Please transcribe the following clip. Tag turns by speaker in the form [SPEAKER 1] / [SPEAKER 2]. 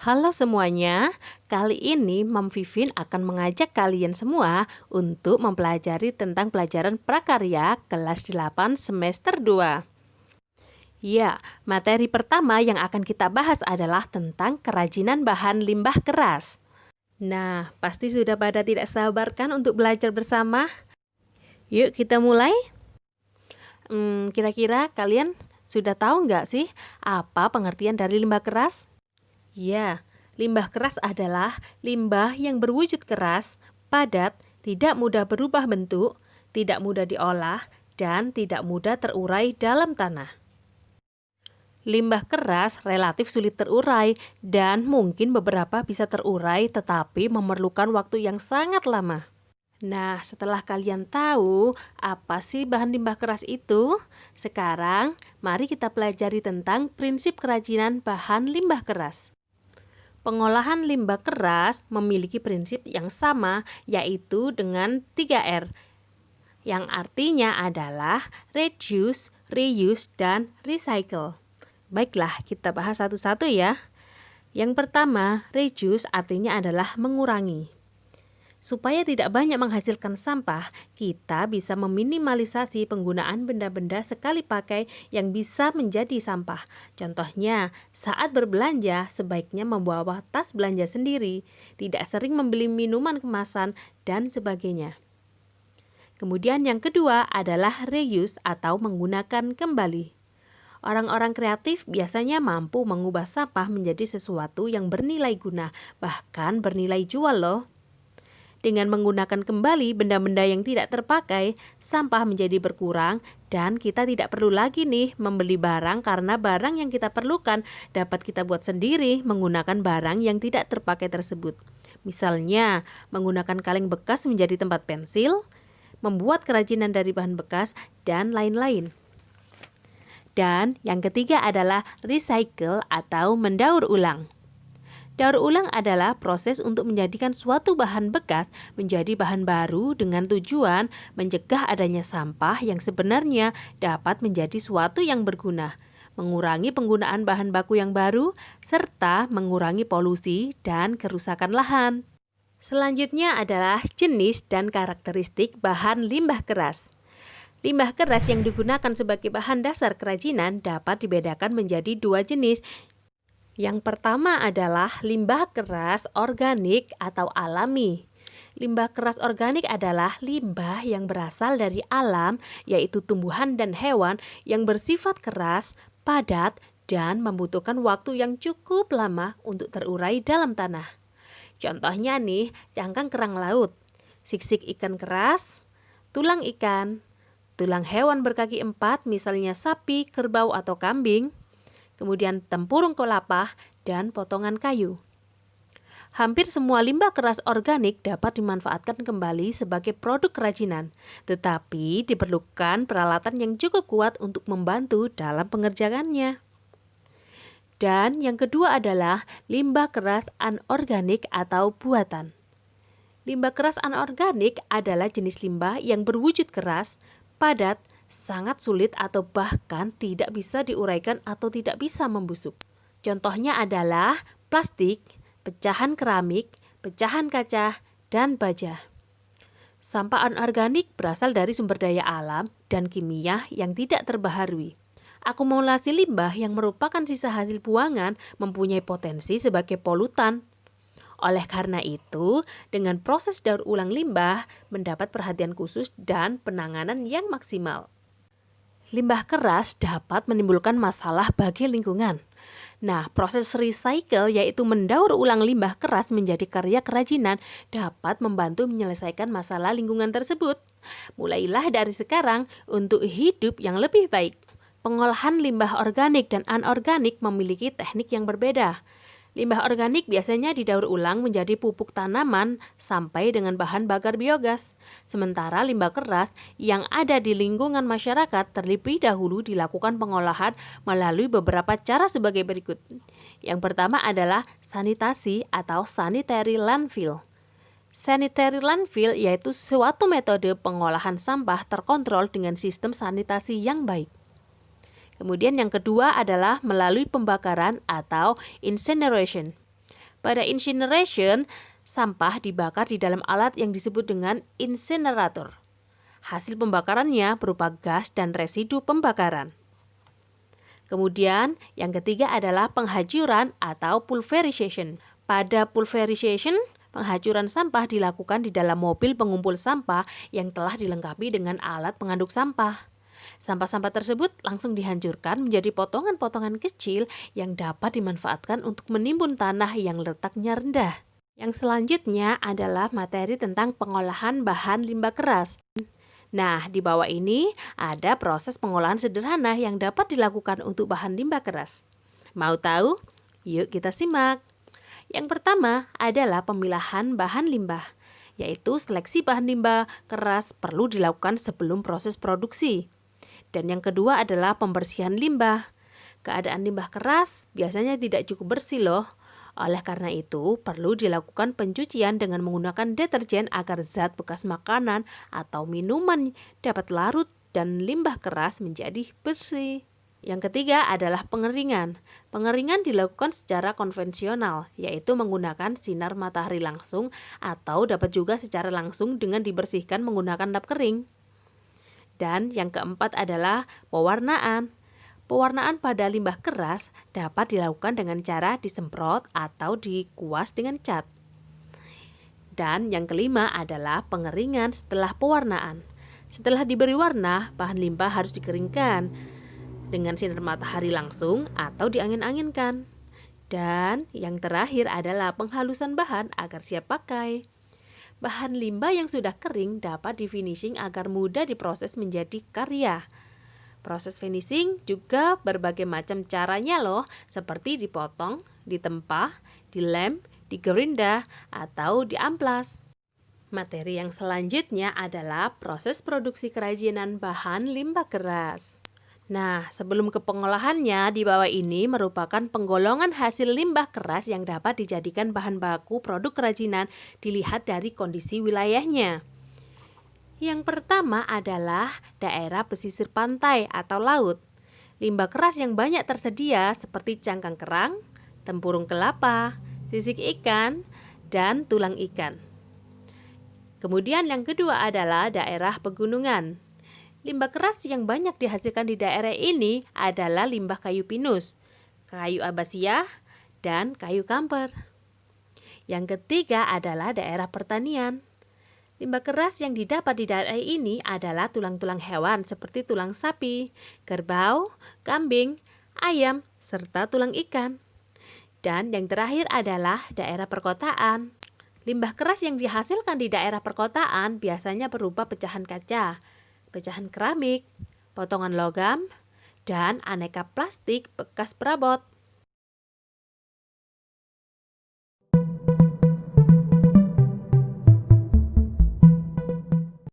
[SPEAKER 1] Halo semuanya, kali ini Mam Vivin akan mengajak kalian semua untuk mempelajari tentang pelajaran prakarya kelas 8 semester 2. Ya, materi pertama yang akan kita bahas adalah tentang kerajinan bahan limbah keras. Nah, pasti sudah pada tidak sabar kan untuk belajar bersama? Yuk kita mulai. Kira-kira kalian sudah tahu nggak sih apa pengertian dari limbah keras? Ya, limbah keras adalah limbah yang berwujud keras, padat, tidak mudah berubah bentuk, tidak mudah diolah, dan tidak mudah terurai dalam tanah. Limbah keras relatif sulit terurai dan mungkin beberapa bisa terurai tetapi memerlukan waktu yang sangat lama. Nah, setelah kalian tahu apa sih bahan limbah keras itu, sekarang mari kita pelajari tentang prinsip kerajinan bahan limbah keras. Pengolahan limbah keras memiliki prinsip yang sama, yaitu dengan 3R, yang artinya adalah reduce, reuse, dan recycle. Baiklah, kita bahas satu-satu ya. Yang pertama, reduce artinya adalah mengurangi. Supaya tidak banyak menghasilkan sampah, kita bisa meminimalisasi penggunaan benda-benda sekali pakai yang bisa menjadi sampah. Contohnya, saat berbelanja, sebaiknya membawa tas belanja sendiri, tidak sering membeli minuman kemasan, dan sebagainya. Kemudian yang kedua adalah reuse atau menggunakan kembali. Orang-orang kreatif biasanya mampu mengubah sampah menjadi sesuatu yang bernilai guna, bahkan bernilai jual loh. Dengan menggunakan kembali benda-benda yang tidak terpakai, sampah menjadi berkurang dan kita tidak perlu lagi nih membeli barang karena barang yang kita perlukan dapat kita buat sendiri menggunakan barang yang tidak terpakai tersebut. Misalnya, menggunakan kaleng bekas menjadi tempat pensil, membuat kerajinan dari bahan bekas, dan lain-lain. Dan yang ketiga adalah recycle atau mendaur ulang. Daur ulang adalah proses untuk menjadikan suatu bahan bekas menjadi bahan baru dengan tujuan mencegah adanya sampah yang sebenarnya dapat menjadi suatu yang berguna, mengurangi penggunaan bahan baku yang baru, serta mengurangi polusi dan kerusakan lahan. Selanjutnya adalah jenis dan karakteristik bahan limbah keras. Limbah keras yang digunakan sebagai bahan dasar kerajinan dapat dibedakan menjadi dua jenis. Yang pertama adalah limbah keras organik atau alami. Limbah keras organik adalah limbah yang berasal dari alam, yaitu tumbuhan dan hewan yang bersifat keras, padat, dan membutuhkan waktu yang cukup lama untuk terurai dalam tanah. Contohnya nih, cangkang kerang laut, siksik ikan keras, tulang ikan, tulang hewan berkaki 4, misalnya sapi, kerbau, atau kambing, kemudian tempurung kelapa, dan potongan kayu. Hampir semua limbah keras organik dapat dimanfaatkan kembali sebagai produk kerajinan, tetapi diperlukan peralatan yang cukup kuat untuk membantu dalam pengerjaannya. Dan yang kedua adalah limbah keras anorganik atau buatan. Limbah keras anorganik adalah jenis limbah yang berwujud keras, padat, sangat sulit atau bahkan tidak bisa diuraikan atau tidak bisa membusuk. Contohnya adalah plastik, pecahan keramik, pecahan kaca, dan baja. Sampah anorganik berasal dari sumber daya alam dan kimia yang tidak terbaharui. Akumulasi limbah yang merupakan sisa hasil buangan mempunyai potensi sebagai polutan. Oleh karena itu, dengan proses daur ulang limbah mendapat perhatian khusus dan penanganan yang maksimal. Limbah keras dapat menimbulkan masalah bagi lingkungan. Nah, proses recycle yaitu mendaur ulang limbah keras menjadi karya kerajinan dapat membantu menyelesaikan masalah lingkungan tersebut. Mulailah dari sekarang untuk hidup yang lebih baik. Pengolahan limbah organik dan anorganik memiliki teknik yang berbeda. Limbah organik biasanya didaur ulang menjadi pupuk tanaman sampai dengan bahan bakar biogas. Sementara limbah keras yang ada di lingkungan masyarakat terlebih dahulu dilakukan pengolahan melalui beberapa cara sebagai berikut. Yang pertama adalah sanitasi atau sanitary landfill. Sanitary landfill yaitu suatu metode pengolahan sampah terkontrol dengan sistem sanitasi yang baik. Kemudian yang kedua adalah melalui pembakaran atau incineration. Pada incineration, sampah dibakar di dalam alat yang disebut dengan incinerator. Hasil pembakarannya berupa gas dan residu pembakaran. Kemudian, yang ketiga adalah penghajuran atau pulverization. Pada pulverization, penghajuran sampah dilakukan di dalam mobil pengumpul sampah yang telah dilengkapi dengan alat pengaduk sampah. Sampah-sampah tersebut langsung dihancurkan menjadi potongan-potongan kecil yang dapat dimanfaatkan untuk menimbun tanah yang letaknya rendah. Yang selanjutnya adalah materi tentang pengolahan bahan limbah keras. Nah, di bawah ini ada proses pengolahan sederhana yang dapat dilakukan untuk bahan limbah keras. Mau tahu? Yuk kita simak. Yang pertama adalah pemilahan bahan limbah, yaitu seleksi bahan limbah keras perlu dilakukan sebelum proses produksi. Dan yang kedua adalah pembersihan limbah. Keadaan limbah keras biasanya tidak cukup bersih loh. Oleh karena itu, perlu dilakukan pencucian dengan menggunakan deterjen agar zat bekas makanan atau minuman dapat larut dan limbah keras menjadi bersih. Yang ketiga adalah pengeringan. Pengeringan dilakukan secara konvensional, yaitu menggunakan sinar matahari langsung atau dapat juga secara langsung dengan dibersihkan menggunakan lap kering. Dan yang keempat adalah pewarnaan. Pewarnaan pada limbah keras dapat dilakukan dengan cara disemprot atau dikuas dengan cat. Dan yang kelima adalah pengeringan setelah pewarnaan. Setelah diberi warna, bahan limbah harus dikeringkan dengan sinar matahari langsung atau diangin-anginkan. Dan yang terakhir adalah penghalusan bahan agar siap pakai. Bahan limbah yang sudah kering dapat di-finishing agar mudah diproses menjadi karya. Proses finishing juga berbagai macam caranya loh, seperti dipotong, ditempa, dilem, digerinda, atau diamplas. Materi yang selanjutnya adalah proses produksi kerajinan bahan limbah keras. Nah, sebelum ke pengolahannya, di bawah ini merupakan penggolongan hasil limbah keras yang dapat dijadikan bahan baku produk kerajinan dilihat dari kondisi wilayahnya. Yang pertama adalah daerah pesisir pantai atau laut. Limbah keras yang banyak tersedia seperti cangkang kerang, tempurung kelapa, sisik ikan, dan tulang ikan. Kemudian yang kedua adalah daerah pegunungan. Limbah keras yang banyak dihasilkan di daerah ini adalah limbah kayu pinus, kayu abasia, dan kayu kamper. Yang ketiga adalah daerah pertanian. Limbah keras yang didapat di daerah ini adalah tulang-tulang hewan seperti tulang sapi, kerbau, kambing, ayam, serta tulang ikan. Dan yang terakhir adalah daerah perkotaan. Limbah keras yang dihasilkan di daerah perkotaan biasanya berupa pecahan kaca, pecahan keramik, potongan logam, dan aneka plastik bekas perabot.